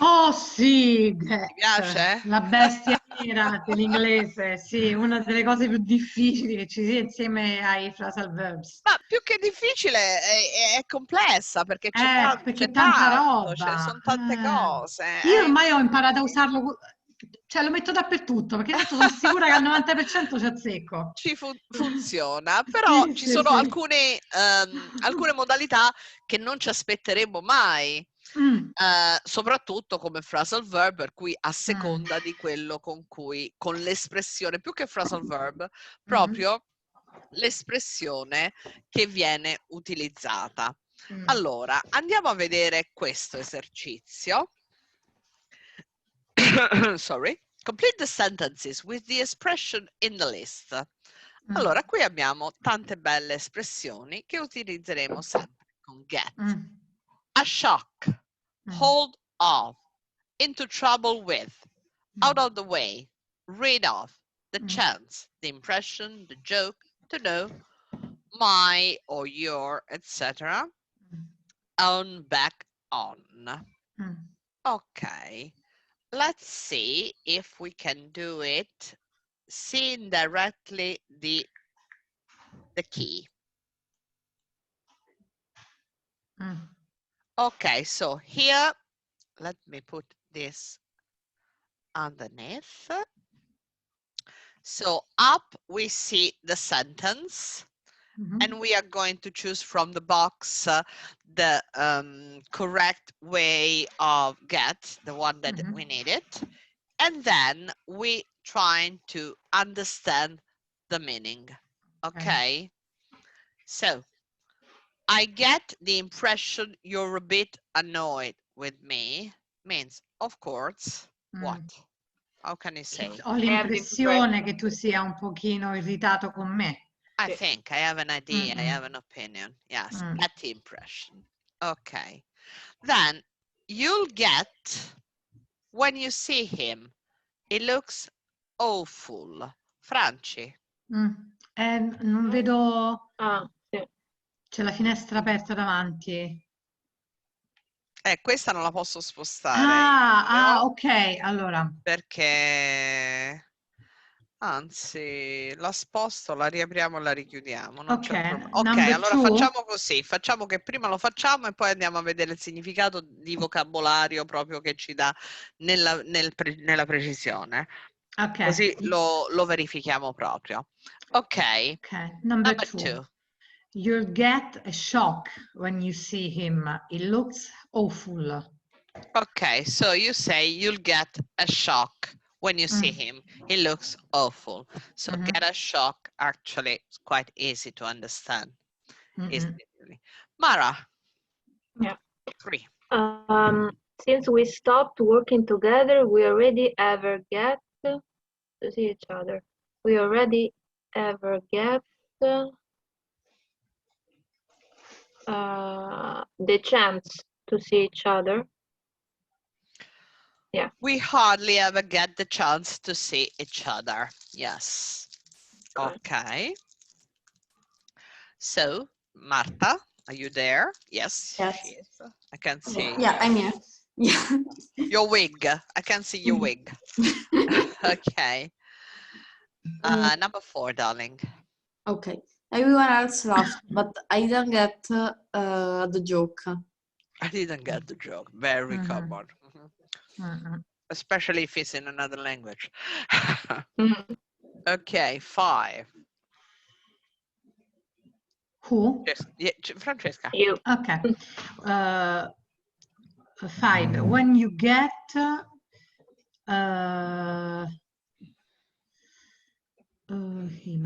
Oh sì, Ti Get, piace? la bestia nera dell'inglese, sì, una delle cose più difficili che ci sia insieme ai phrasal verbs. Ma più che difficile è complessa perché c'è Perché è tanta tanto, roba. sono tante cose. Io ormai ho imparato a usarlo, cioè lo metto dappertutto, perché tanto sono sicura che al 90% ci azzecco. Funziona, però Sì, ci sì, sono sì. alcune modalità che non ci aspetteremo mai, Mm, soprattutto come phrasal verb, per cui a mm, seconda di quello con l'espressione, più che phrasal verb, mm, proprio l'espressione che viene utilizzata. mm. Allora, andiamo a vedere questo esercizio. Sorry. Complete the sentences with the expression in the list. Mm, Allora, qui abbiamo tante belle espressioni che utilizzeremo sempre con get. mm, A shock, mm, hold off, into trouble with, out mm, of the way, rid of, the mm, chance, the impression, the joke, to know, my or your, etc. On, back, on. mm. Okay, let's see if we can do it seeing directly the key. Mm. Okay, so here, let me put this underneath. So up we see the sentence, and we are going to choose from the box the correct way of get, the one that we needed. And then we trying to understand the meaning. Okay? So I get the impression you're a bit annoyed with me. Means, of course, what? How can you say? Ho l'impressione che tu sia un pochino irritato con me. I think I have an idea, I Mm-mm. have an opinion. Yes, Mm. get the impression. Okay. Then you'll get, when you see him, it looks awful. Franci. Non vedo, Ah, sì. c'è la finestra aperta davanti. Questa non la posso spostare io, Ok, allora. perché anzi la sposto, la riapriamo e la richiudiamo, non c'è problema. Ok, number allora two. facciamo così, facciamo che prima lo facciamo e poi andiamo a vedere il significato di vocabolario proprio che ci dà nella precisione. Ok. Così lo verifichiamo proprio. Ok. Number Number two. two. You'll get a shock when you see him. It looks awful. Okay, so you say you'll get a shock when you see him. He looks awful. So get a shock actually is quite easy to understand. Mara. Yeah. 3. Since we stopped working together, we already ever get to see each other. We already ever get the chance to see each other. Yeah. We hardly ever get the chance to see each other. Yes. Okay. So, Marta, are you there? Yes, Yes. she is. I can see. Yeah, I'm here. Yeah. Your wig. I can see your wig. Okay. Number 4, darling. Okay. Everyone else laughed, but I didn't get the joke. I didn't get the joke. Very common. Especially if it's in another language. Okay, 5. Who? Francesca. You. Okay. 5. When you get him,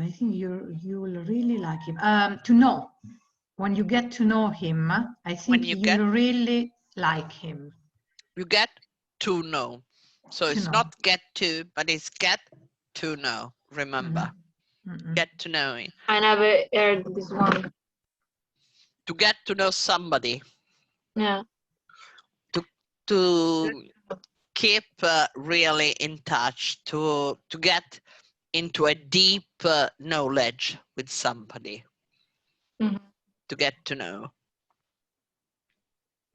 I think you will really like him. To know. When you get to know him, I think you'll really like him. You get to know. So it's not get to, but it's get to know. Remember. Get to know him. I never heard this one. To get to know somebody. Yeah. To keep really in touch, to get into a deep knowledge with somebody. To get to know.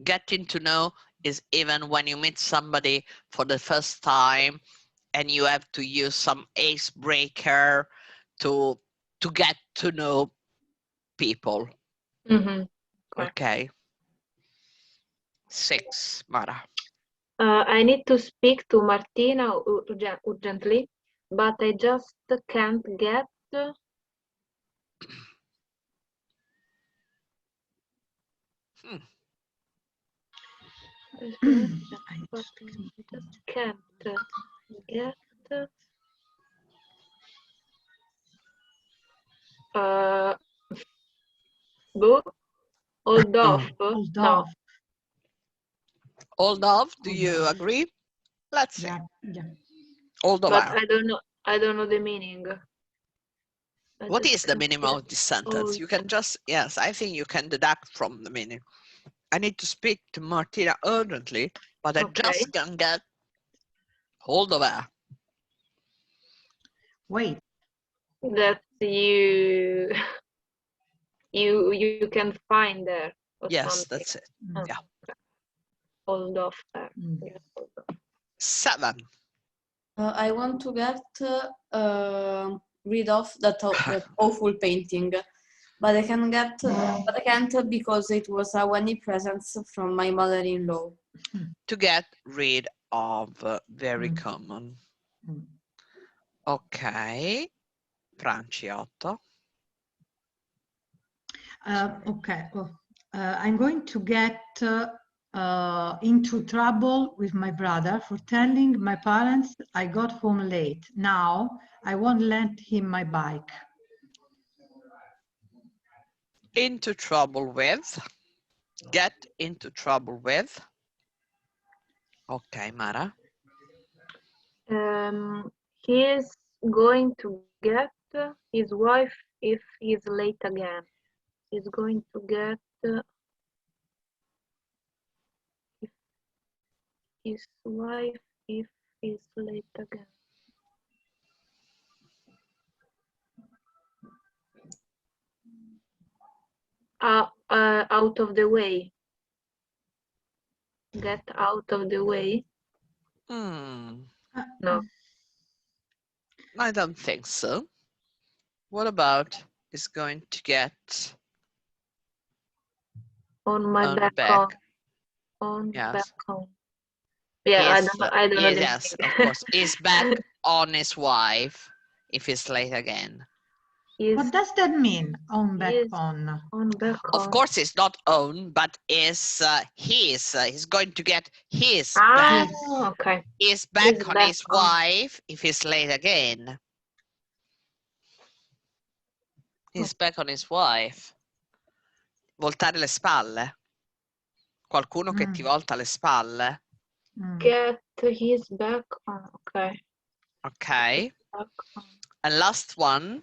Getting to know is even when you meet somebody for the first time and you have to use some icebreaker to get to know people. Mm-hmm. Okay. 6, Mara. I need to speak to Martina urgently, but I just can't get. But I just can't get. Boo? Hold off. Hold No. off. Hold off. Do you agree? Let's see. Yeah. Hold But off. I don't know the meaning. What is the meaning of this sentence? You can just, yes, I think you can deduct from the meaning. I need to speak to Martina urgently, but I just can't get hold of her. Wait. That you can find there. Yes, something. that's it. Yeah. Hold off there. 7. I want to get rid of that awful painting, but I can't because it was a wedding present from my mother-in-law. To get rid of, very common. Ok. Franci 8. Okay. I'm going to get into trouble with my brother for telling my parents I got home late. Now I won't lend him my bike. Into trouble with. Get into trouble with. Okay, Mara. He is going to get his wife if he's late again. He's going to get his wife if he's late again. Out of the way. Get out of the way. No. I don't think so. What about is going to get on my back home. On back home. Yeah, I don't know. Yes, of course. Is back on his wife if he's late again. What does that mean? On back on. On back of on. course, it's not own, but is his. He's going to get his back. Okay. Is back on his wife if he's late again. He's back on his wife. Voltare le spalle. Qualcuno che ti volta le spalle. Get his back on. Okay. Okay. And last one.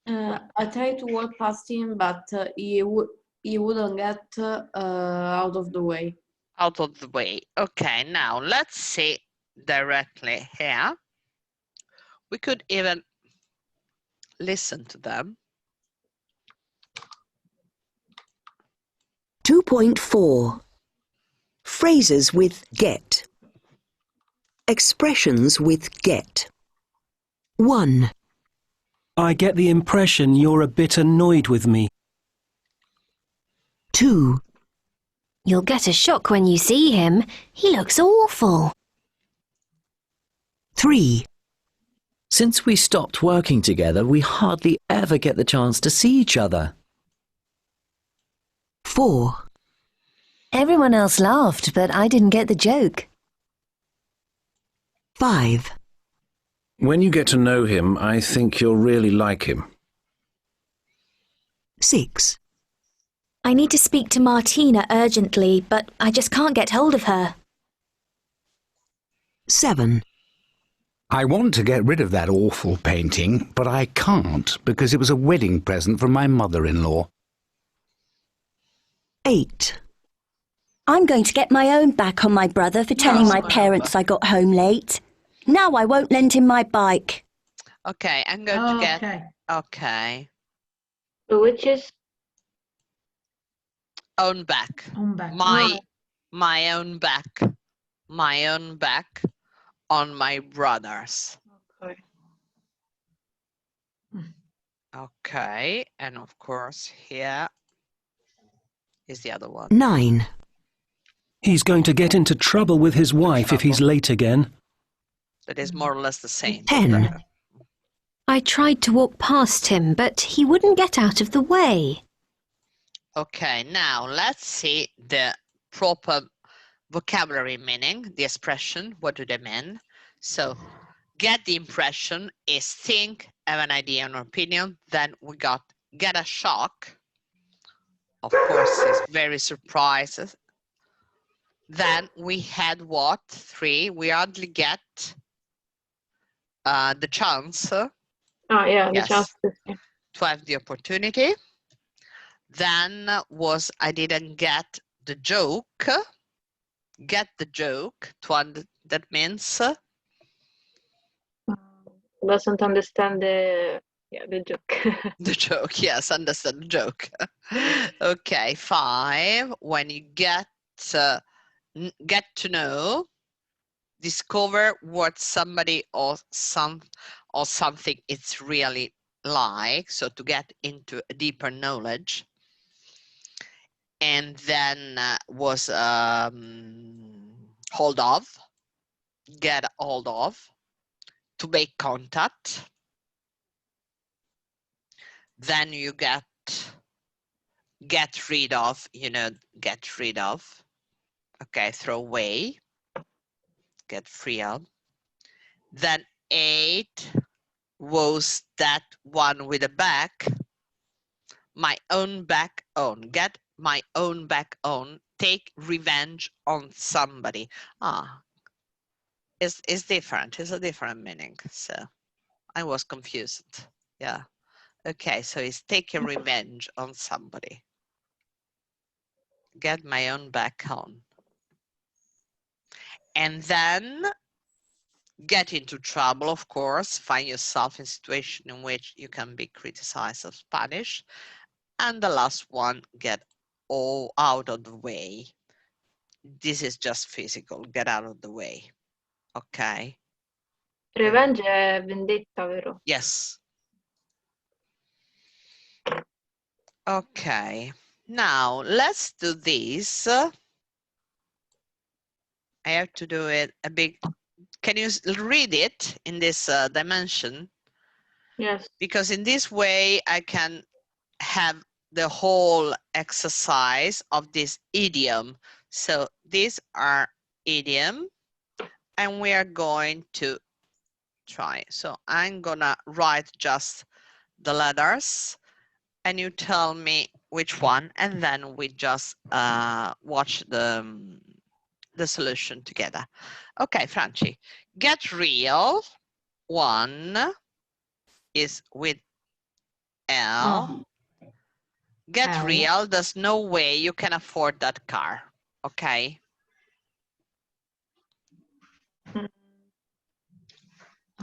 I tried to walk past him, but he wouldn't get out of the way. Out of the way. Okay, now let's see directly here. We could even listen to them. 2.4 Phrases with get. Expressions with get. 1. I get the impression you're a bit annoyed with me. 2. You'll get a shock when you see him. He looks awful. 3. Since we stopped working together, we hardly ever get the chance to see each other. 4. Everyone else laughed, but I didn't get the joke. 5. When you get to know him, I think you'll really like him. 6. I need to speak to Martina urgently, but I just can't get hold of her. 7. I want to get rid of that awful painting, but I can't because it was a wedding present from my mother-in-law. 8. I'm going to get my own back on my brother for telling my parents I got home late. Now I won't lend him my bike. Okay, I'm going to get... Okay. Which is? Own back. Own back. My my own back on my brothers. Okay. Okay, and of course here is the other one. 9. He's going to get into trouble with his wife if he's late again. That is more or less the same. 10. I tried to walk past him, but he wouldn't get out of the way. Okay, now let's see the proper vocabulary meaning, the expression, what do they mean? So, get the impression is think, have an idea and opinion. Then we got get a shock. Of course, it's very surprised. Then we had what? 3. We hardly get the chance. Yeah, Yes, the chance to have the opportunity. Then was I didn't get the joke. Get the joke. That means doesn't understand the joke. the joke. Yes, understand the joke. Okay, 5. When you get to know, discover what somebody or something it's really like. So to get into a deeper knowledge. And then was hold of, get hold of, to make contact. Then you get rid of, get rid of. Okay, throw away, get free of. Then 8 was that one with a back, my own back on, get my own back on, take revenge on somebody. It's different, it's a different meaning. So I was confused. Yeah. Okay, so it's take a revenge on somebody. Get my own back on. And then get into trouble, of course, find yourself in a situation in which you can be criticized of Spanish. And the last one, get all out of the way. This is just physical, get out of the way. Okay. Revenge è vendetta, vero? Yes. Okay. Now let's do this. I have to do it a bit. Can you read it in this dimension? Yes. Because in this way I can have the whole exercise of this idiom. So these are idiom and we are going to try. So I'm gonna write just the letters and you tell me which one, and then we just watch the solution together. Okay, Franci, get real. 1 is with L. Get L. real, there's no way you can afford that car. Okay.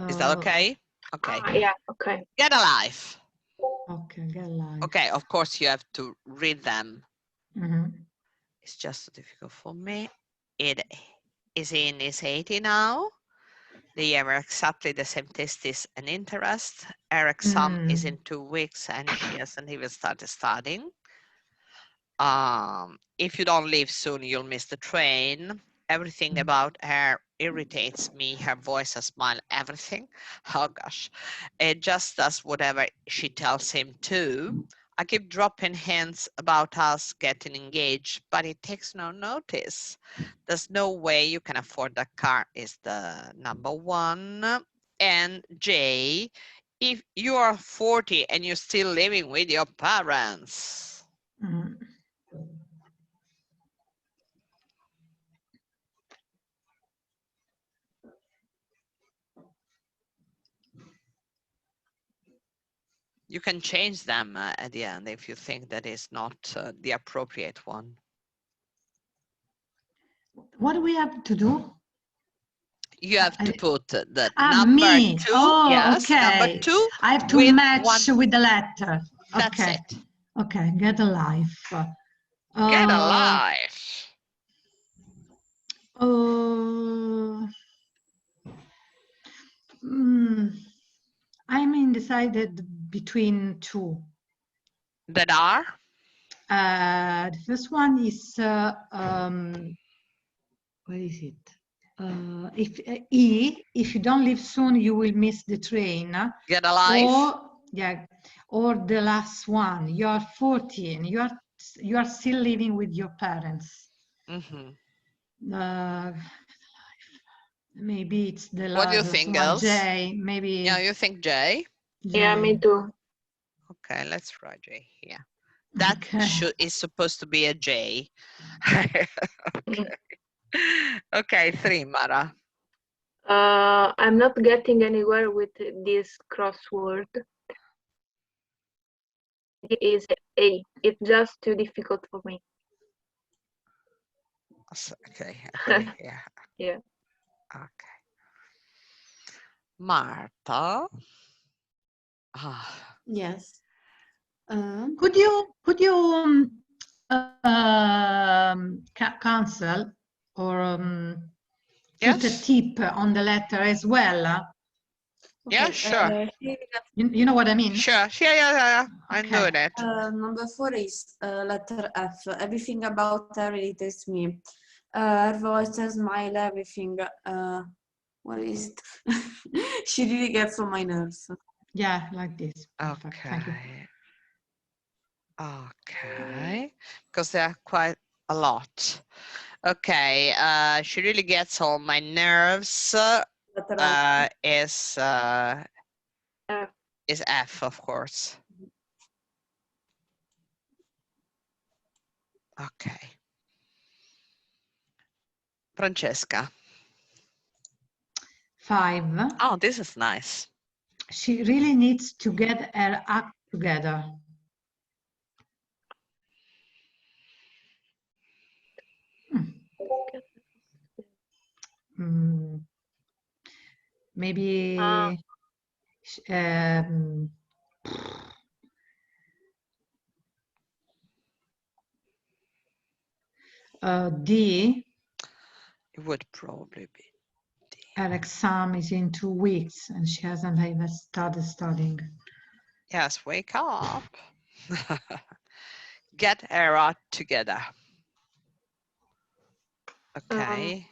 Is that okay? Okay. Yeah, okay. Get alive. Okay, get alive. Okay, of course you have to read them. Mm-hmm. It's just difficult for me. It is in his 80 now. They have exactly the same tastes and interests. Eric's son is in 2 weeks and he hasn't even started studying. If you don't leave soon, you'll miss the train. Everything about her irritates me. Her voice, her smile, everything. Oh gosh. It just does whatever she tells him to. I keep dropping hints about us getting engaged, but it takes no notice. There's no way you can afford that car is the number 1. And J, if you are 40 and you're still living with your parents. Mm-hmm. You can change them at the end if you think that is not the appropriate one. What do we have to do? You have to put the me. 2. Oh, yes, okay. number 2. I have to match with the letter. That's okay. it. Okay, get alive. Get alive. I'm undecided between two. That are? The first one is where is it? If you don't leave soon, you will miss the train. Get a life. Or the last one. You are 14. You are still living with your parents. Maybe it's the last. What do you think, one. girls? J. Maybe. Yeah, you think J? Yeah, me too. Okay, let's try J here. That is supposed to be a J. Okay. Okay, 3, Mara. I'm not getting anywhere with this crossword. It is A. It's just too difficult for me. Okay, okay, yeah. Yeah. Okay. Marta. Yes. Could you cancel or put a tip on the letter as well? Yeah, sure. You know what I mean? Sure, yeah. I'm doing it. Number 4 is letter F. Everything about her irritates me. Her voice, her smile, everything. What is it? She really gets on my nerves. Yeah, like this. Perfect. Okay. Thank you. Okay, because there are quite a lot. Okay, she really gets on my nerves. Is F, of course. Okay. Francesca. 5. Oh, this is nice. She really needs to get her act together. Maybe D. It would probably be D. Her exam is in 2 weeks and she hasn't even started studying. Yes, wake up. Get her act together. Okay.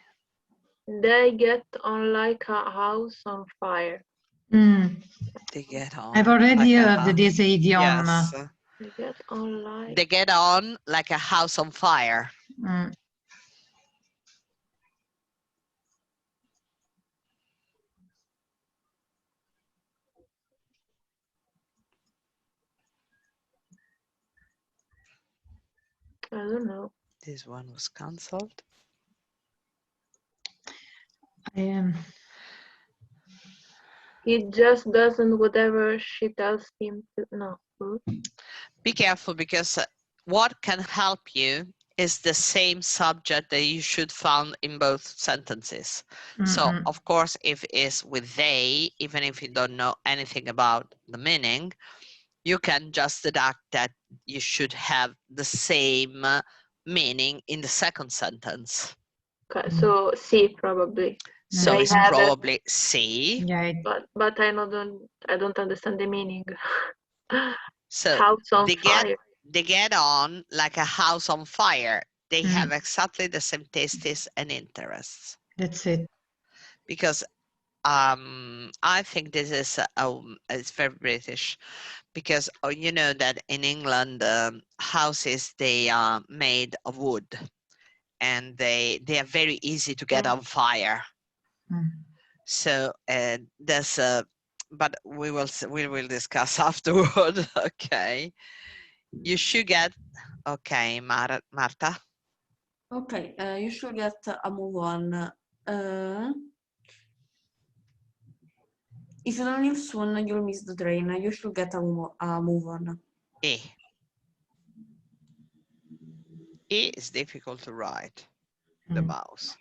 They get on like a house on fire. They get on. I've already like heard this idiom. Yes. They get on like. They get on like a house on fire. I don't know. This one was cancelled. He just doesn't whatever she tells him to. No. Be careful, because what can help you is the same subject that you should find in both sentences. So, of course, if it's with they, even if you don't know anything about the meaning, you can just deduct that you should have the same meaning in the second sentence. Okay, so C probably. So it's probably C. Yeah. But I don't understand the meaning. So house on fire. They get on like a house on fire. They have exactly the same tastes and interests. That's it. Because I think this is it's very British, because you know that in England houses, they are made of wood, and they are very easy to get on fire. So there's a, but we will discuss afterward. Okay, you should get. Okay, Marta. Okay, you should get a move on. If you don't leave soon, you'll miss the train. You should get a move on. E. E is difficult to write. The mouse.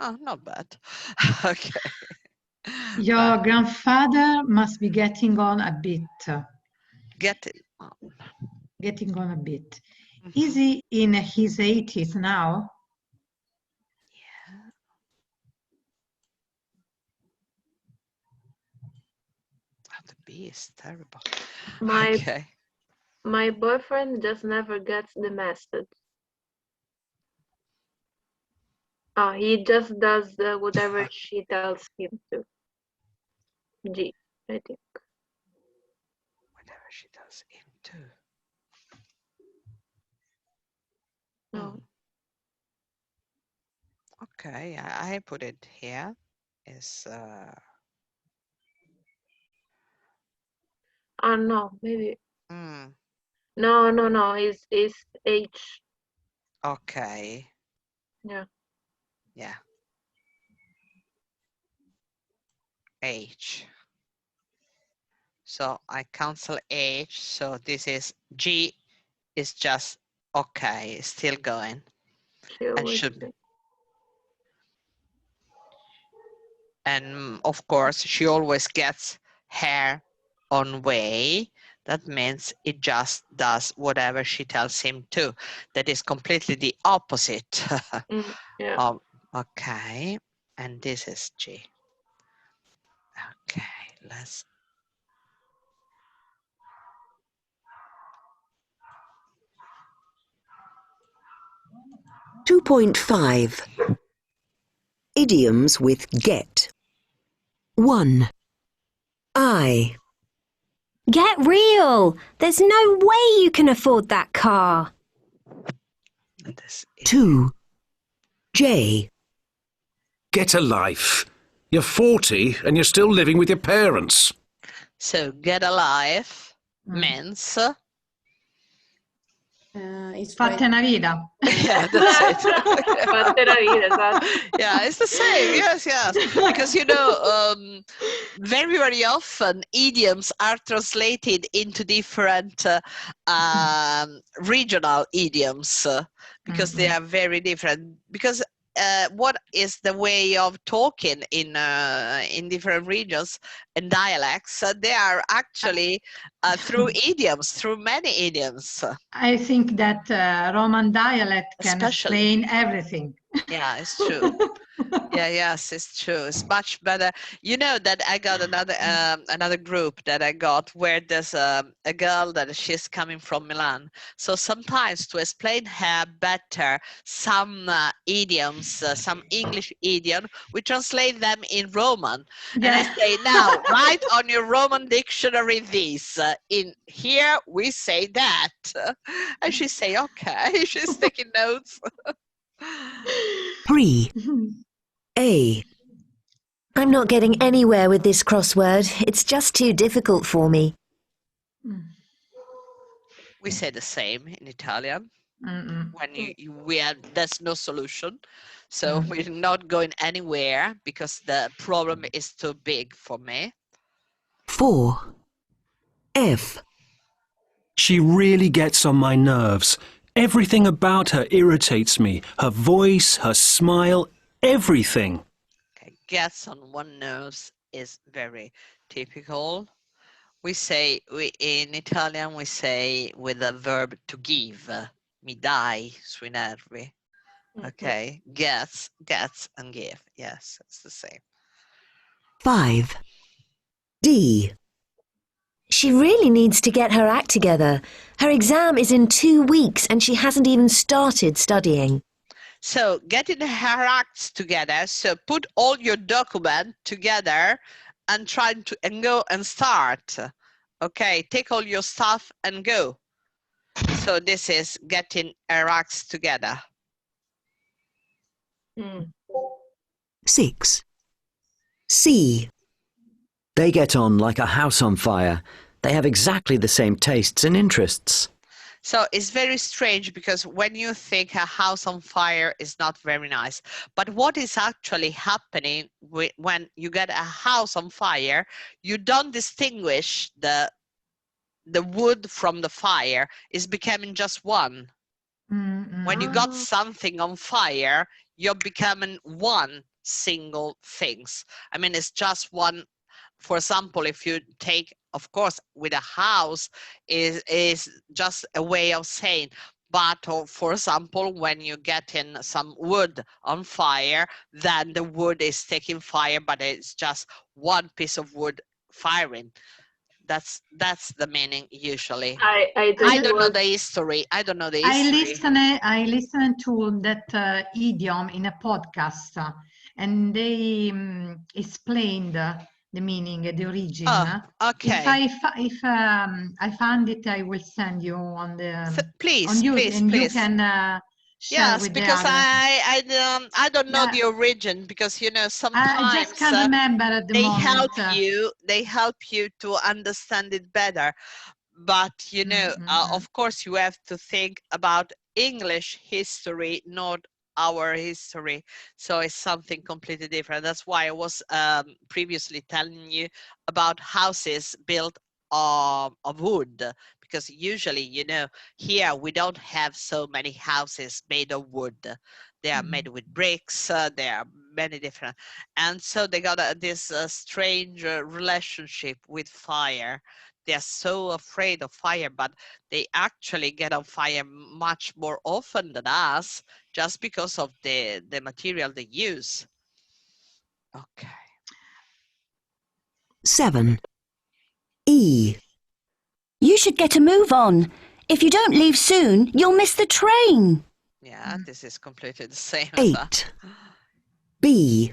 Oh, not bad. Okay. Your grandfather must be getting on a bit. Getting on a bit. Is he in his 80s now? B is terrible. My Okay. my boyfriend just never gets the message. He just does whatever she tells him to. G, I think. Whatever she does him too. No. Okay, I put it here. Is No, maybe. mm, No. It's H. okay. Yeah. Yeah. H. So I cancel H. So this is G is just okay, still going. She And always should be. And of course, she always gets her own way. That means it just does whatever she tells him to. That is completely the opposite. Yeah. Okay, and this is G. Okay, let's. .5 Idioms with get. 1. I. Get real! There's no way you can afford that car. 2. J. Get a life. You're 40 and you're still living with your parents. So get a life means. Fatte una vida. Yeah, that's it. Fatte una vida, esatto. Yeah, it's the same. Yes. Because very, very often idioms are translated into different regional idioms because they are very different. Because what is the way of talking in different regions and dialects? They are actually through idioms, through many idioms. I think that Roman dialect can Especially. explain everything. Yeah, it's true. Yes, it's true. It's much better. You know that I got another group that I got where there's a girl that she's coming from Milan. So sometimes to explain her better some idioms, some English idiom, we translate them in Roman. And I say, now write on your Roman dictionary this. In here we say that. And she say, okay. She's taking notes. 3. A. I'm not getting anywhere with this crossword. It's just too difficult for me. We say the same in Italian. When there's no solution, so we're not going anywhere because the problem is too big for me. 4. F. She really gets on my nerves. Everything about her irritates me. Her voice, her smile, everything. Okay, gets on one nerves is very typical. We say, in Italian, we say with the verb to give. Mi dai sui nervi. Okay, gets, and give. Yes, it's the same. 5. D. She really needs to get her act together. Her exam is in 2 weeks and she hasn't even started studying. So getting her acts together, so put all your document together and try to go and start. Okay, take all your stuff and go. So this is getting her acts together. 6. C. They get on like a house on fire. They have exactly the same tastes and interests. So it's very strange because when you think a house on fire is not very nice, but what is actually happening when you get a house on fire, you don't distinguish the wood from the fire. Is becoming just one. When you got something on fire, you're becoming one single things. I mean, it's just one. For example, if you take, of course, with a house is just a way of saying, but for example, when you get in some wood on fire, then the wood is taking fire, but it's just one piece of wood firing. That's the meaning usually. I I don't know the history. I don't know the history. I listened to that idiom in a podcast, and they explained the meaning, the origin. Oh, okay. If I find it, I will send you on the please, on you, please, and please. you can share yes, with because the others. I don't know the origin, because you know sometimes I just can't remember at the moment. They help you to understand it better. But you know, of course, you have to think about English history, not our history. So it's something completely different. That's why I was previously telling you about houses built of wood, because usually, you know, here we don't have so many houses made of wood. They are made with bricks. There are many different, and so they got this strange relationship with fire. They are so afraid of fire, but they actually get on fire much more often than us, just because of the material they use. Okay. 7. E. You should get a move on. If you don't leave soon, you'll miss the train. Yeah, this is completely the same as 8. B.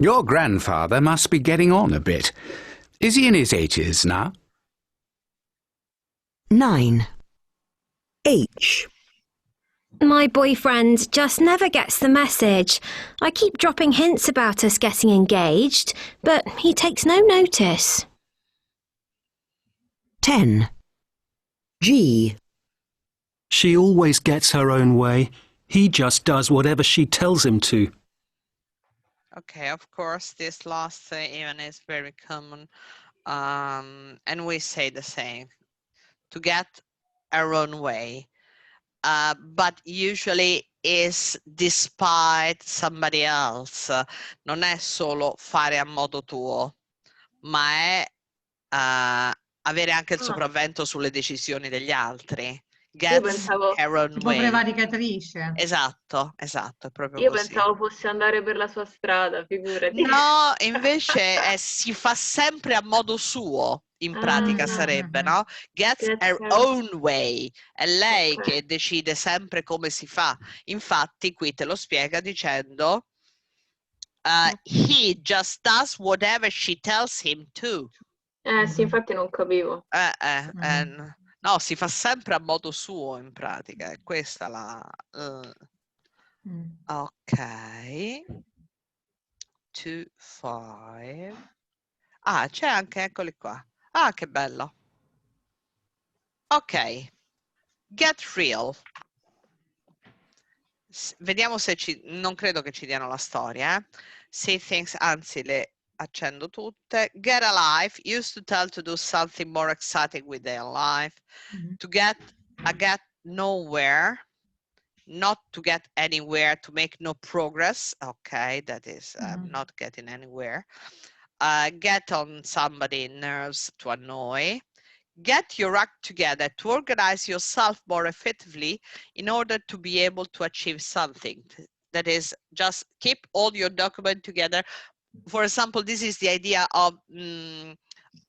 Your grandfather must be getting on a bit. Is he in his 80s now? 9. H. My boyfriend just never gets the message. I keep dropping hints about us getting engaged, but he takes no notice. 10. G. She always gets her own way. He just does whatever she tells him to. Okay, of course, this last even is very common. And we say the same, to get our own way. But usually is despite somebody else. Non è solo fare a modo tuo, ma è avere anche il sopravvento sulle decisioni degli altri. Gets her own tipo way. prevaricatrice. Esatto, è proprio Io così. pensavo fosse andare per la sua strada, figurati. No, invece si fa sempre a modo suo, in pratica sarebbe, no? Gets her own way. È lei che decide sempre come si fa. Infatti qui te lo spiega dicendo he just does whatever she tells him to. Sì, infatti non capivo. No, si fa sempre a modo suo, in pratica. È questa la... Ok. 2, 5. Ah, c'è anche, eccoli qua. Ah, che bello. Ok. Get real. Vediamo se non credo che ci diano la storia. Say things, anzi le accendo tutte. Get alive. Used to tell to do something more exciting with their life. To get nowhere. Not to get anywhere, to make no progress. Okay, that is not getting anywhere. Get on somebody's nerves, to annoy. Get your act together, to organize yourself more effectively in order to be able to achieve something. That is, just keep all your documents together. For example, this is the idea of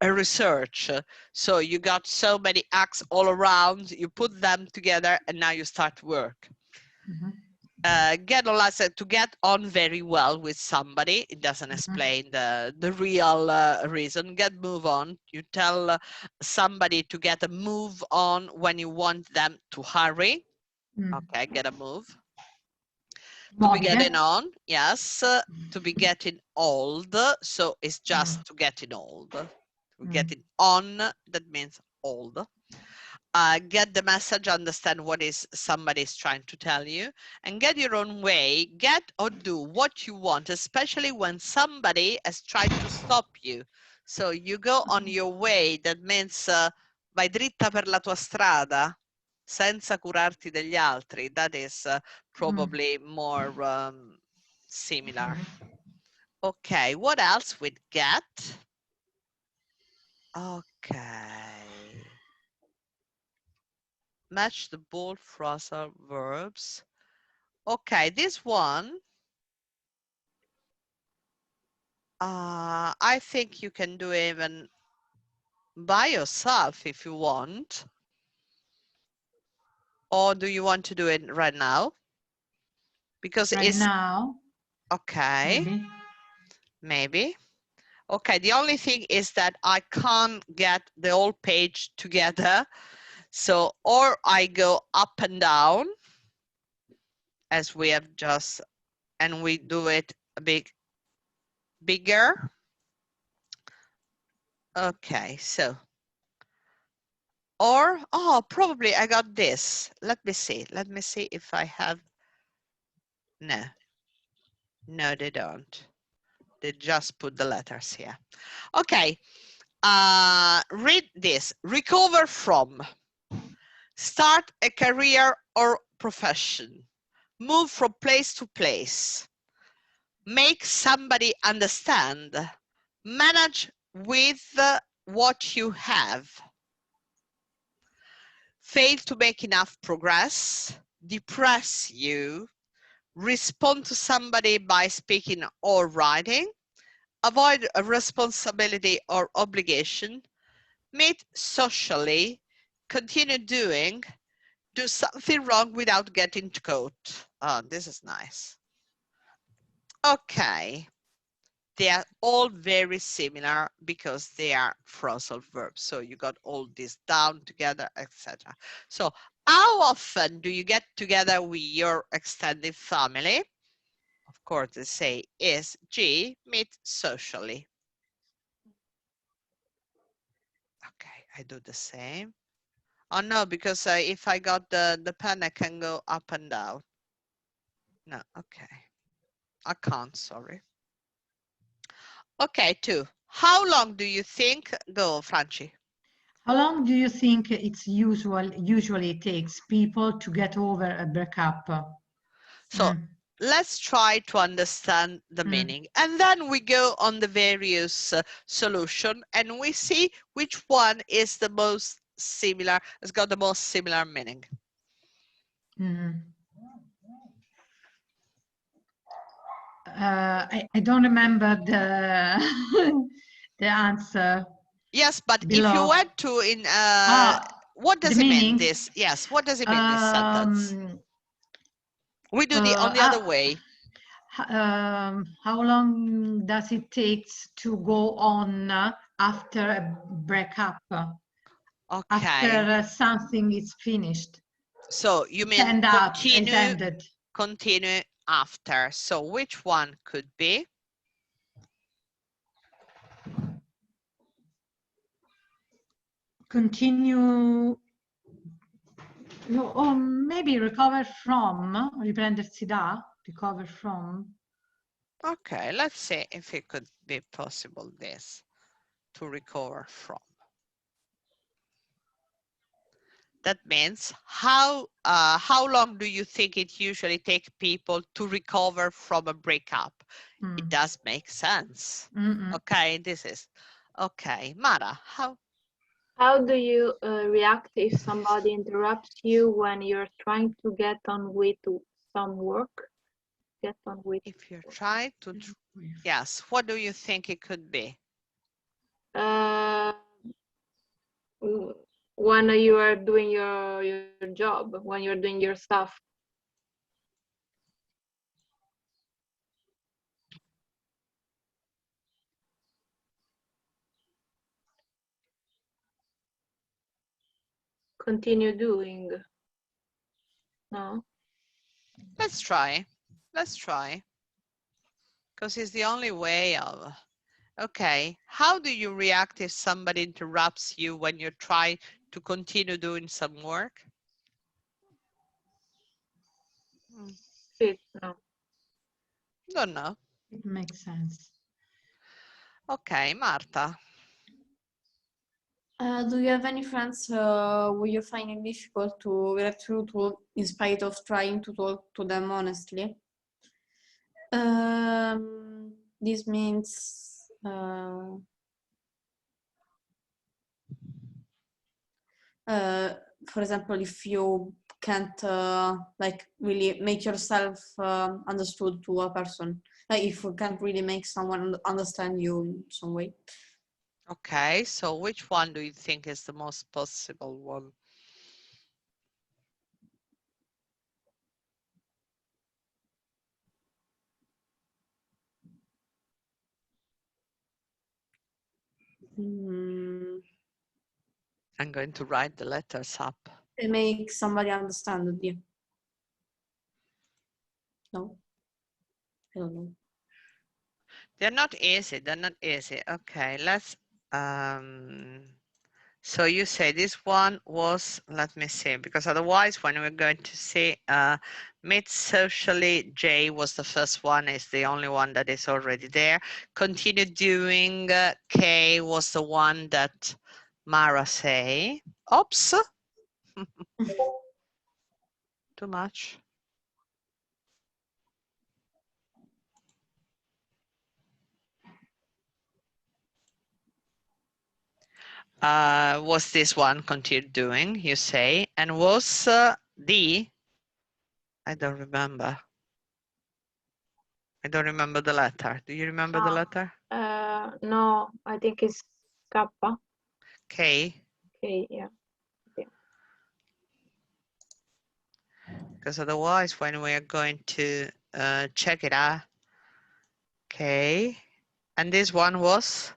a research. So you got so many acts all around, you put them together, and now you start work. Get on license, to get on very well with somebody. It doesn't explain the real reason. Move on. You tell somebody to get a move on when you want them to hurry. Okay, get a move. To be getting on, yes. To be getting old, so it's just to getting old. Getting on, that means old. Get the message, understand what is somebody's trying to tell you, and get your own way. Get or do what you want, especially when somebody has tried to stop you. So you go on your way, that means vai dritta per la tua strada, senza curarti degli altri. That is probably more similar. Okay, what else with get? Okay. Match the bold phrasal verbs. Okay, this one, I think you can do even by yourself if you want. Or do you want to do it right now? Because right it's now. okay. Maybe. Okay, the only thing is that I can't get the whole page together. So, or I go up and down as we have just, and we do it a bit bigger. Okay, so, or, oh, probably I got this. Let me see if I have, no, they don't. They just put the letters here. Okay, read this. Recover from. Start a career or profession. Move from place to place. Make somebody understand. Manage with what you have. Fail to make enough progress. Depress you. Respond to somebody by speaking or writing. Avoid a responsibility or obligation. Meet socially. Continue doing. Do something wrong without getting caught. Oh, this is nice. Okay. They are all very similar because they are phrasal verbs. So you got all this down together, etc. So how often do you get together with your extended family? Of course, they say is G, meet socially. Okay, I do the same. Oh no, because if I got the pen, I can go up and down. No, okay. I can't, sorry. Okay, 2. How long do you think, go Franci. How long do you think usually takes people to get over a breakup? So let's try to understand the meaning. And then we go on the various solution and we see which one is the most similar, has got the most similar meaning. I don't remember the the answer. Yes, but below. if you went to in what does it mean this? Yes, what does it mean this sentence? We do on the other way. How long does it take to go on after a breakup? Okay. After something is finished. So you mean continue after. So which one could be? Continue, or maybe recover from, riprendersi da, recover from. Okay, let's see if it could be possible this, to recover from. That means how long do you think it usually takes people to recover from a breakup? It does make sense. Okay, this is, okay, Mara, How do you react if somebody interrupts you when you're trying to get on with some work? Get on with. If you're trying to, yes, what do you think it could be? When you are doing your job, when you're doing your stuff. Continue doing. No. Let's try. Because it's the only way of, okay. How do you react if somebody interrupts you when you're trying to continue doing some work? No. Don't know. It makes sense. Okay, Marta. Do you have any friends who you find it difficult to relate to in spite of trying to talk to them honestly? This means for example, if you can't like really make yourself understood to a person, like if you can't really make someone understand you in some way. Okay, so which one do you think is the most possible one? I'm going to write the letters up. To make somebody understand you. No? I don't know. They're not easy. They're not easy. Okay, let's. So you say this one was. Let me see, because otherwise, when we're going to see meet socially, J was the first one. Is the only one that is already there. Continue doing. K was the one that Mara say. Oops. Too much. Was this one continue doing, you say, and was the, I don't remember. I don't remember the letter. Do you remember the letter? No, I think it's Kappa. K. Okay, yeah. Because otherwise, when we are going to check it out, okay. And this one was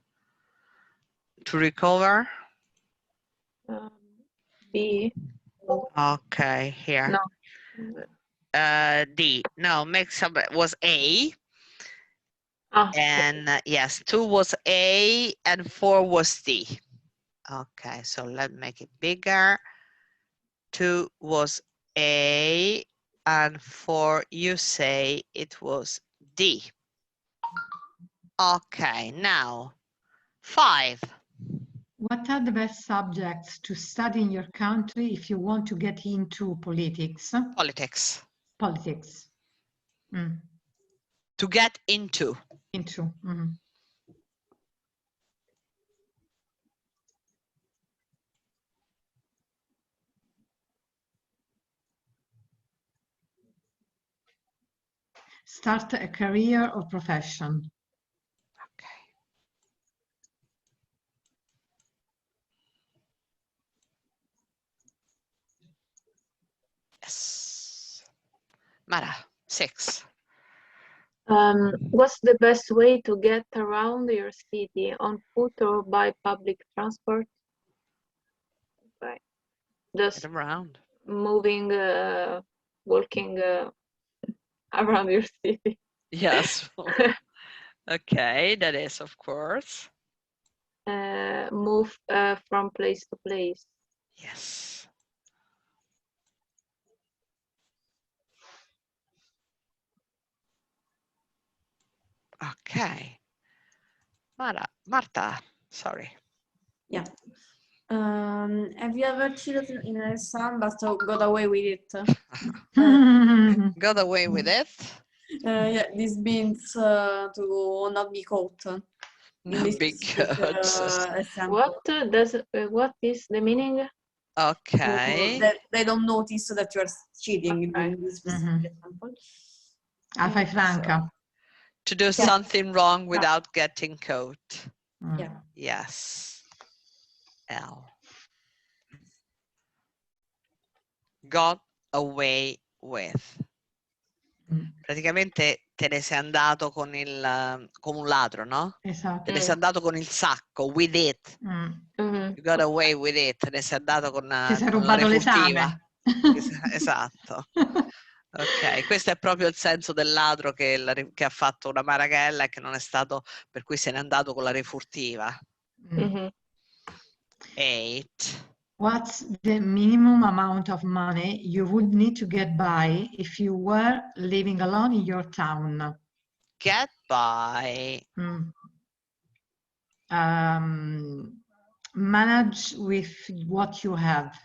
to recover. B. Okay, here. No. D. No, mix up was A. Ah. And yes, 2 was A and 4 was D. Okay, so let's make it bigger. 2 was A and 4 you say it was D. Okay, now 5. What are the best subjects to study in your country if you want to get into politics? Politics. Politics. To get into. Into. Start a career or profession. Okay. Yes. Mara, 6. What's the best way to get around your city, on foot or by public transport? Right. Just get around. Moving, walking around your city. Yes. Okay, that is of course. Move from place to place. Yes. Okay. Marta, sorry. Yeah. Have you ever cheated in an exam but got away with it? Got away with it? Yeah, this means to not be caught. Not be caught. What is the meaning? Okay. That they don't notice that you are cheating in this specific example. Fai franca. To do something wrong without getting caught. Yeah. Yes. L. Got away with. Praticamente te ne sei andato con il come un ladro, no? Esatto. Te ne sei andato con il sacco, with it. You got away with it, te ne sei andato con la refurtiva. Esatto. Ok, questo è proprio il senso del ladro che ha fatto una marachella e che non è stato, per cui se n'è andato con la refurtiva. 8. What's the minimum amount of money you would need to get by if you were living alone in your town? Get by. Manage with what you have.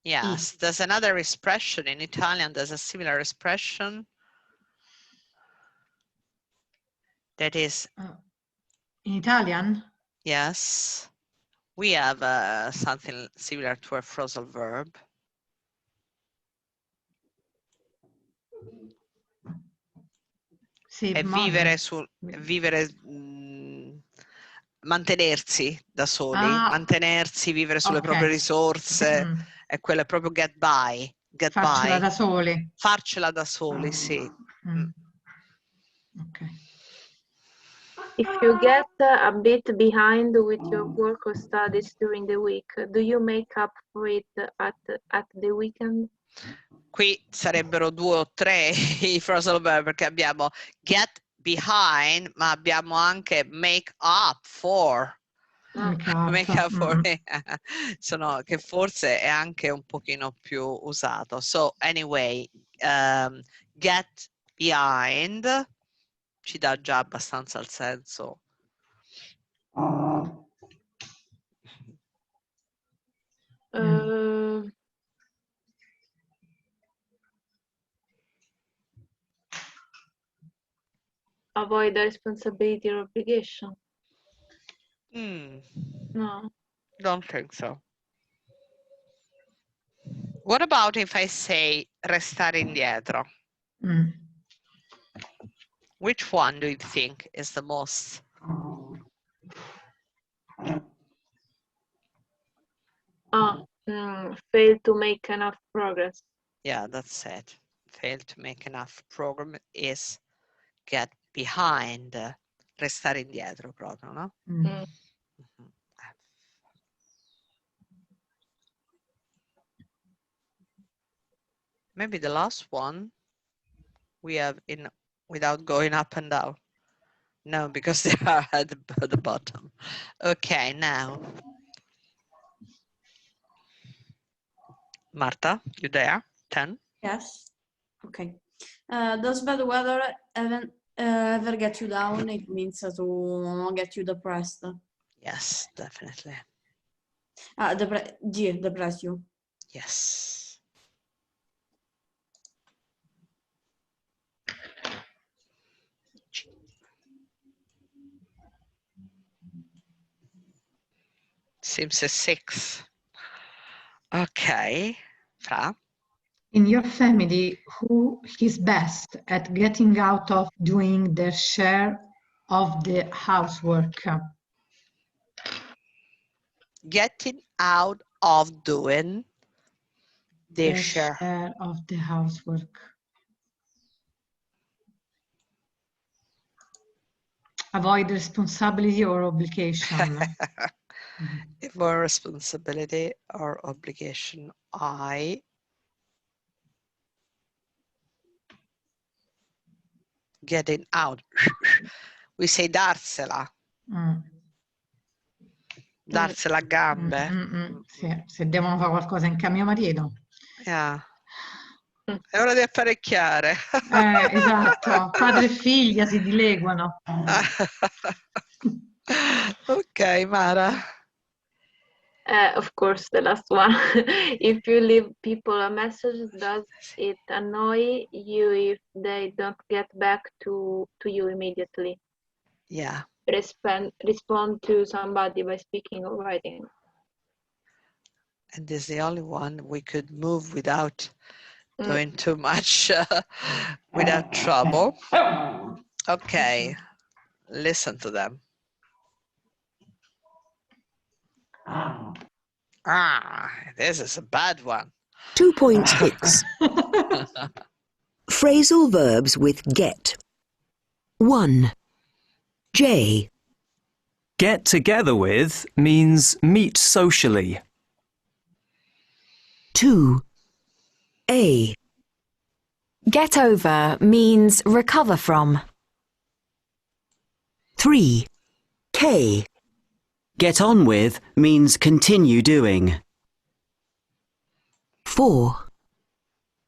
Yes, there's another expression in Italian. There's a similar expression that is. In Italian? Yes. We have something similar to a phrasal verb. Sì, È vivere sul vivere mantenersi da soli, mantenersi, vivere sulle proprie risorse, e quello è proprio get by. Farcela da soli. Farcela da soli, sì. Okay. If you get a bit behind with your work or studies during the week, do you make up for it at the weekend? Qui sarebbero 2 o 3 i phrasal verb, perché abbiamo get behind, ma abbiamo anche make up for. Make up for che forse è anche un pochino più usato. So anyway, get behind ci dà già abbastanza il senso. Avoid the responsibility or obligation. No. Don't think so. What about if I say restare indietro? Which one do you think is the most? Fail to make enough progress. Yeah, that's it. Fail to make enough progress is get behind. Restare indietro proprio, no? Maybe the last one we have in without going up and down. No, because they are at the bottom. Okay, now. Marta, you there? 10? Yes. Okay. Does bad weather ever get you down? It means to get you depressed. Yes, definitely. Depress you. Yes. Seems a 6. Okay. Fra? In your family, who is best at getting out of doing their share of the housework? Getting out of doing their share of the housework. Avoid responsibility or obligation. Avoid responsibility or obligation. I getting out. We say darsela. Darsela a gambe. Sì, se devono fare qualcosa in mio marito. Yeah. È ora di apparecchiare. Esatto, padre e figlia si dileguano. Ok, Mara. Of course, the last one. If you leave people a message, does it annoy you if they don't get back to you immediately? Yeah. Respond to somebody by speaking or writing. And this is the only one we could move without doing too much, without trouble. Okay, listen to them. This is a bad one. 2.6. Phrasal verbs with get. 1. J. Get together with means meet socially. 2. A. Get over means recover from. 3. K. Get on with means continue doing. 4.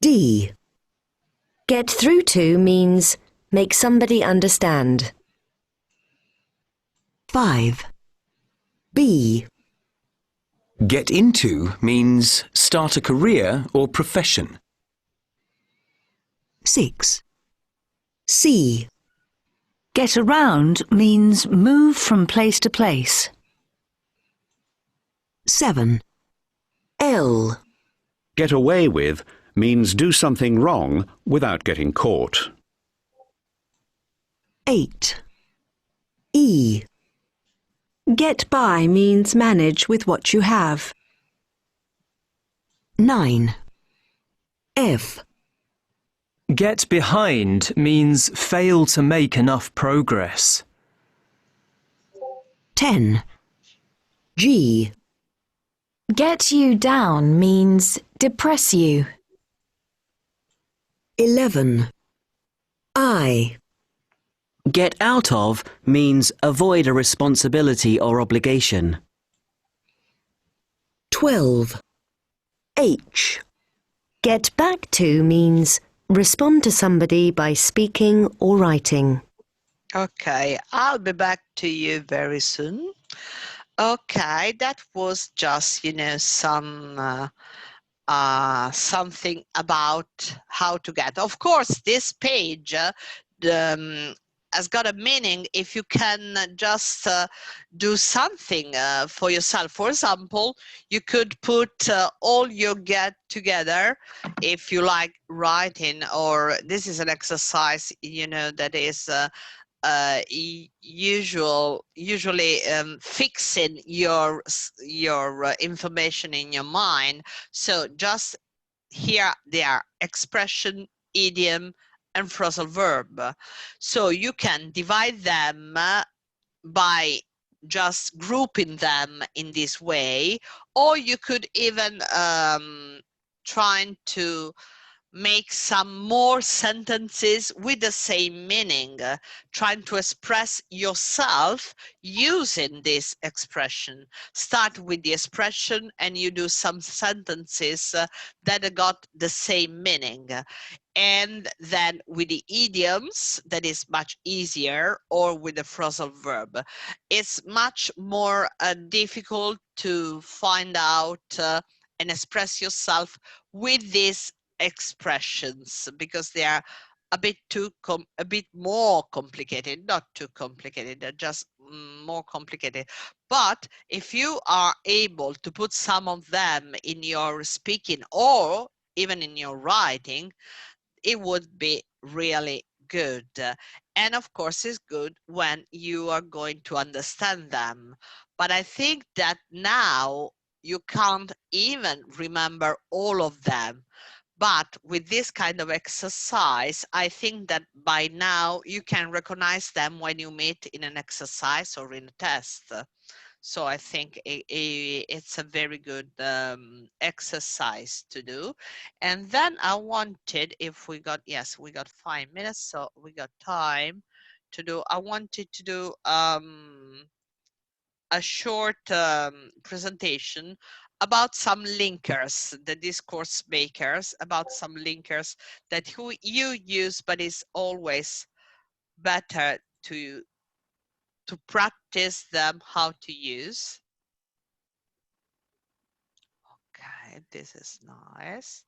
D. Get through to means make somebody understand. 5. B. Get into means start a career or profession. 6. C. Get around means move from place to place. 7. L. Get away with means do something wrong without getting caught. 8. E. Get by means manage with what you have. 9. F. Get behind means fail to make enough progress. 10. G. Get you down means depress you. 11. I. Get out of means avoid a responsibility or obligation. 12. H. Get back to means respond to somebody by speaking or writing. Okay, I'll be back to you very soon. Okay, that was just, some something about how to get. Of course, this page has got a meaning if you can just do something for yourself. For example, you could put all your get together if you like writing, or this is an exercise, that is usually fixing your information in your mind. So just here they are: expression, idiom, and phrasal verb. So you can divide them by just grouping them in this way, or you could even trying to make some more sentences with the same meaning, trying to express yourself using this expression. Start with the expression and you do some sentences that got the same meaning. And then with the idioms, that is much easier, or with the phrasal verb. It's much more difficult to find out and express yourself with this expressions, because they are a bit more complicated. Not too complicated, they're just more complicated. But if you are able to put some of them in your speaking or even in your writing, it would be really good. And of course, it's good when you are going to understand them. But I think that now you can't even remember all of them. But with this kind of exercise, I think that by now you can recognize them when you meet in an exercise or in a test. So I think it's a very good exercise to do. And then I wanted, yes, we got 5 minutes, so we got time to do, I wanted to do a short presentation about some linkers, the discourse makers, about some linkers that you use, but it's always better to practice them how to use. Okay, this is nice.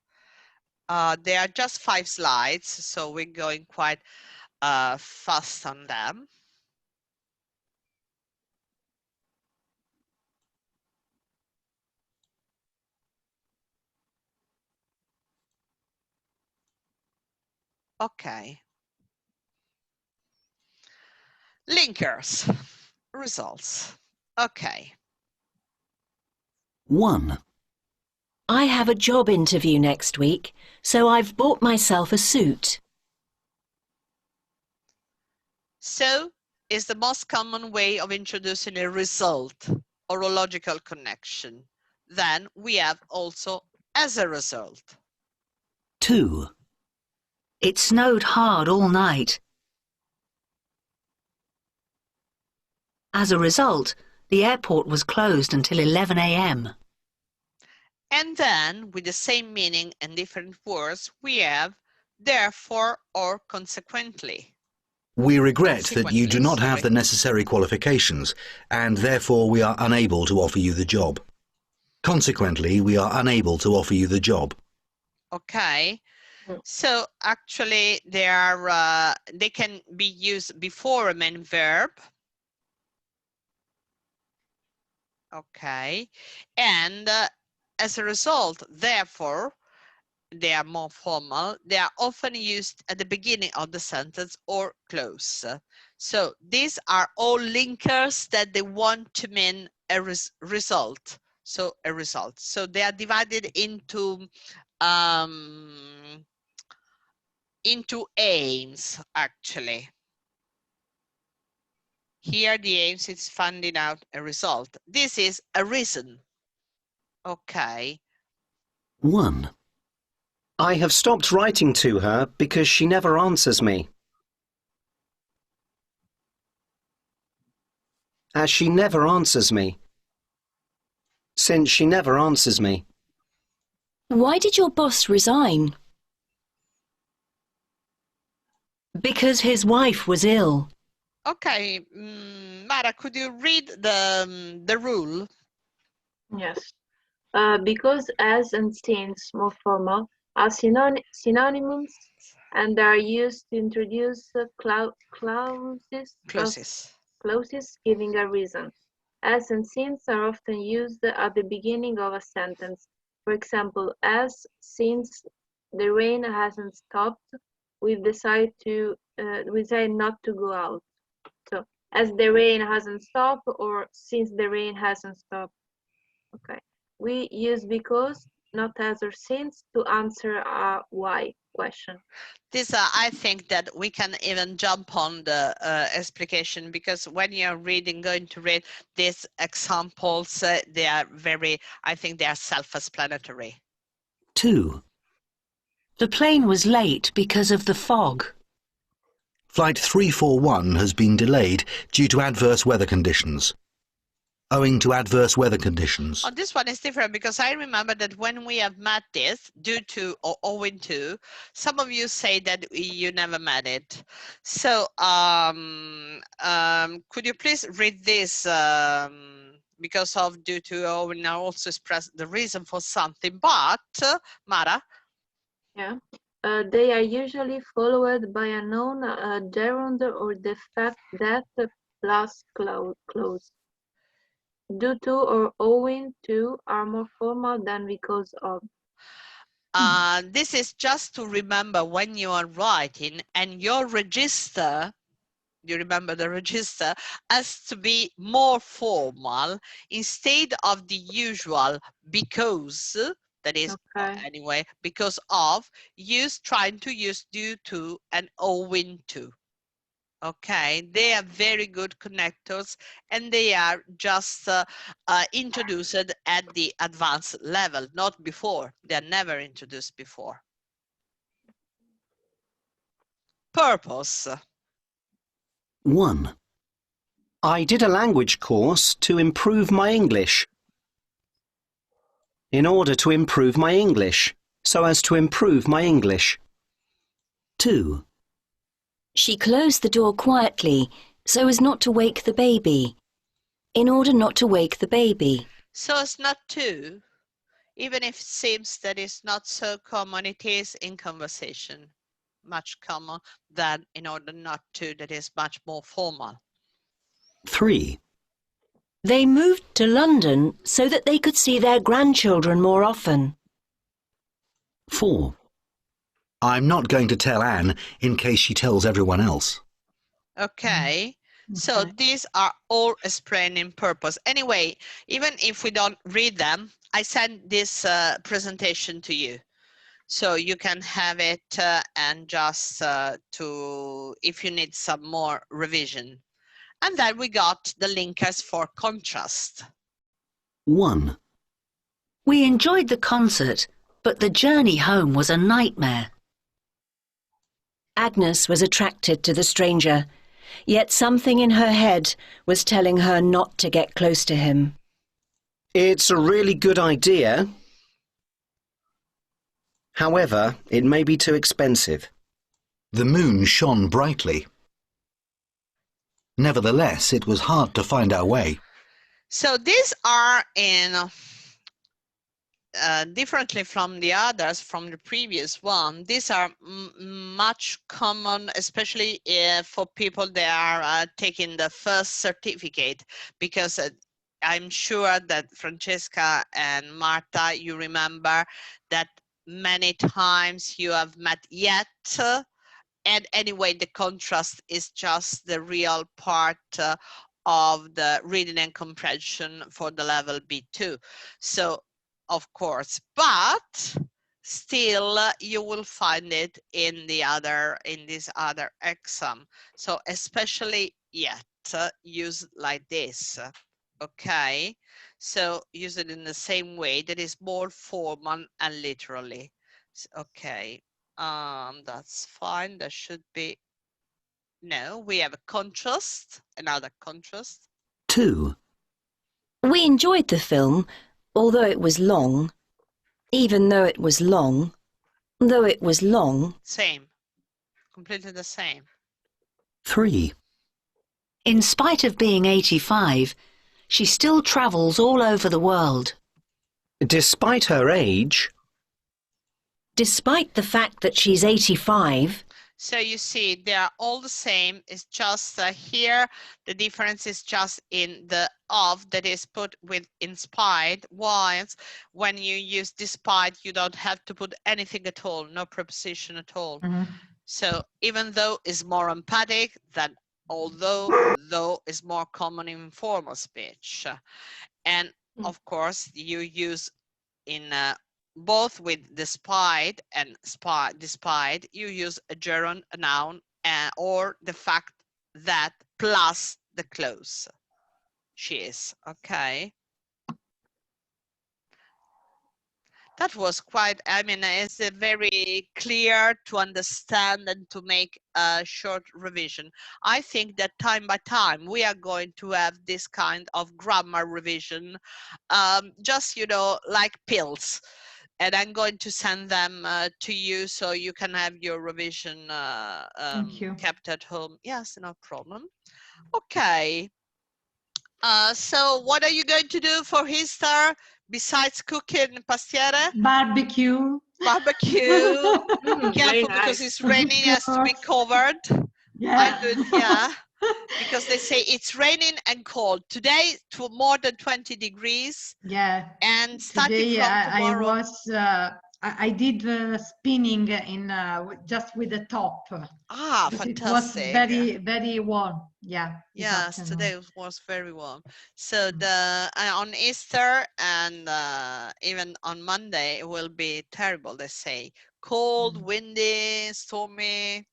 There are just 5 slides, so we're going quite fast on them. Okay. Linkers, results. Okay. 1. I have a job interview next week, so I've bought myself a suit. So is the most common way of introducing a result or a logical connection. Then we have also as a result. 2. It snowed hard all night. As a result, the airport was closed until 11 a.m. And then, with the same meaning and different words, we have therefore or consequently. We regret that you do not have the necessary qualifications, and therefore we are unable to offer you the job. Consequently, we are unable to offer you the job. Okay. So actually, they can be used before a main verb. Okay. And as a result, therefore, they are more formal, they are often used at the beginning of the sentence or close. So these are all linkers that they want to mean a result. So a result. So they are divided into aims, actually. Here the aims is finding out a result. This is a reason. Okay. 1. I have stopped writing to her because she never answers me. As she never answers me. Since she never answers me. Why did your boss resign? Because his wife was ill. Okay, Mara, could you read the rule? Yes. Because as and since, more formal, are synonyms and are used to introduce clauses giving a reason. As and since are often used at the beginning of a sentence. For example, as since the rain hasn't stopped, we've decided not to go out. So, as the rain hasn't stopped, or since the rain hasn't stopped. Okay. We use because, not as or since, to answer a why question. This, I think that we can even jump on the explication, because when you're going to read these examples, they are I think they are self-explanatory. 2. The plane was late because of the fog. Flight 341 has been delayed due to adverse weather conditions. Owing to adverse weather conditions. Oh, this one is different, because I remember that when we have met this, due to or owing to, some of you say that you never met it. So could you please read this? Because of due to owing, I also express the reason for something, but Mara? Yeah. They are usually followed by a noun, gerund, or the fact that plus clause. Due to or owing to are more formal than because of. This is just to remember when you are writing and your register, you remember the register, has to be more formal instead of the usual because, that is, anyway, because of, trying to use due to and owing to. Okay, they are very good connectors, and they are just introduced at the advanced level, not before. They are never introduced before. Purpose. 1. I did a language course to improve my English. In order to improve my English, so as to improve my English. 2. She closed the door quietly so as not to wake the baby. In order not to wake the baby. So as not to, even if it seems that it's not so common, it is in conversation. Much common than in order not to, that is much more formal. 3. They moved to London so that they could see their grandchildren more often. 4. I'm not going to tell Anne in case she tells everyone else. Okay. So these are all explaining purpose. Anyway, even if we don't read them, I send this presentation to you. So you can have it and just if you need some more revision. And then we got the linkers for contrast. 1. We enjoyed the concert, but the journey home was a nightmare. Agnes was attracted to the stranger, yet something in her head was telling her not to get close to him. It's a really good idea. However, it may be too expensive. The moon shone brightly. Nevertheless, it was hard to find our way. So these are in differently from the others, from the previous one. These are much common, especially for people that are taking the first certificate, because I'm sure that Francesca and Marta, you remember that many times you have met yet. And anyway, the contrast is just the real part of the reading and comprehension for the level B2. So, of course, but still you will find it in this other exam. So especially yet, use like this. Okay, so use it in the same way that is more formal and literally. Okay, that's fine. There should be no. We have a contrast, another contrast. 2. We enjoyed the film, although it was long. Even though it was long. Though it was long. Same, completely the same. 3. In spite of being 85, she still travels all over the world. Despite her age. Despite the fact that she's 85. So you see, they are all the same. It's just here, the difference is just in the of that is put with inspired, whilst when you use despite, you don't have to put anything at all, no preposition at all. So even though is more emphatic than although, though is more common in formal speech. And of course, you use in both with despite and despite, you use a gerund, a noun, or the fact that plus the clause. She is, okay. That was quite, I mean, it's very clear to understand and to make a short revision. I think that time by time we are going to have this kind of grammar revision, just, you know, like pills. And I'm going to send them to you so you can have your revision kept at home. Yes, no problem. Okay. So what are you going to do for Easter besides cooking pastiere? Barbecue. Barbecue. Careful because it's raining, it has to be covered. Yeah. Yeah. Because they say it's raining and cold. Today, to more than 20 degrees. Yeah. And starting today, from tomorrow. I was, I did spinning in just with the top. Ah, fantastic. It was very, very warm. Yeah. Yes, today was very warm. So the on Easter and even on Monday it will be terrible. They say cold, windy, stormy,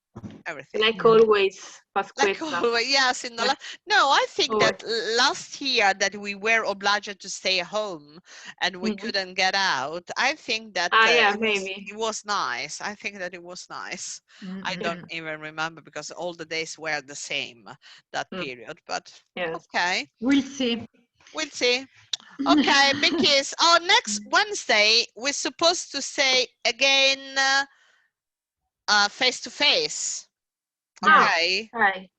everything. Like always, like always, yes. In the no, I think that last year that we were obliged to stay home and we couldn't get out. I think that it was nice. I think that it was nice. I don't even remember because all the days were the same that period. But okay, we'll see. We'll see. Okay, big kiss. Oh, next Wednesday we're supposed to say again face to face. Okay. Right.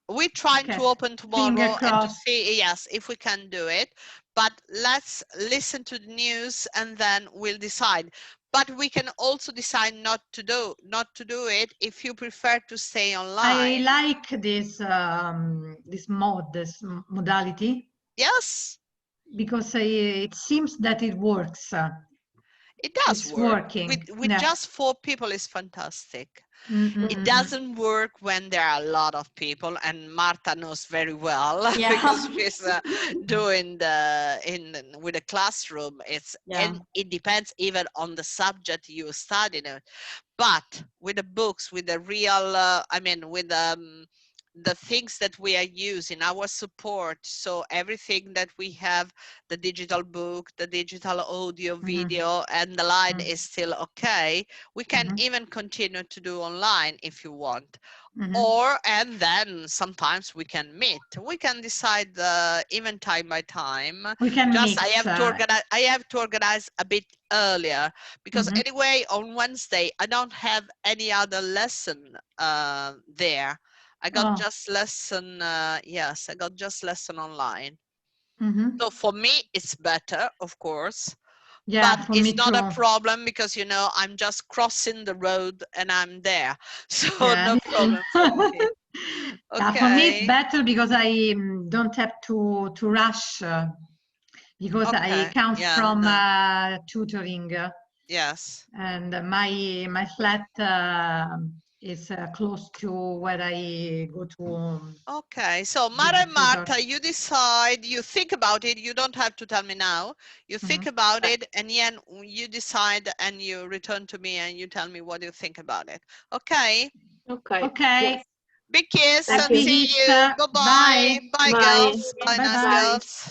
We're trying to open tomorrow and to see, yes, if we can do it. But let's listen to the news and then we'll decide. But we can also decide not to do it if you prefer to stay online. I like this this modality. Yes. Because it seems that it works. It does it's work. Working. With just 4 people is fantastic. It doesn't work when there are a lot of people, and Marta knows very well because she's doing with the classroom. And it depends even on the subject you study. But with the books, with the real, I mean, with the things that we are using, our support, so everything that we have, the digital book, the digital audio, video, and the line is still okay. We can even continue to do online if you want. And then sometimes we can meet. We can decide even time by time. We can just mix, I have to organize a bit earlier because anyway on Wednesday I don't have any other lesson there. I got just lesson, yes, I got just lesson online. So for me, it's better, of course. Yeah, but for it's me not too. a problem because, you know, I'm just crossing the road and I'm there. So no problem for me. Okay. For me, it's better because I don't have to rush because I come from tutoring. Yes. And my flat is close to where I go to. Okay, so Mara and Marta, you decide, you think about it. You don't have to tell me now. You think about it, and then you decide, and you return to me, and you tell me what you think about it. Okay? Okay. Okay. Yes. Big kiss Thank and you. see you. Bye-bye. Bye, Bye. girls. Bye, nice girls.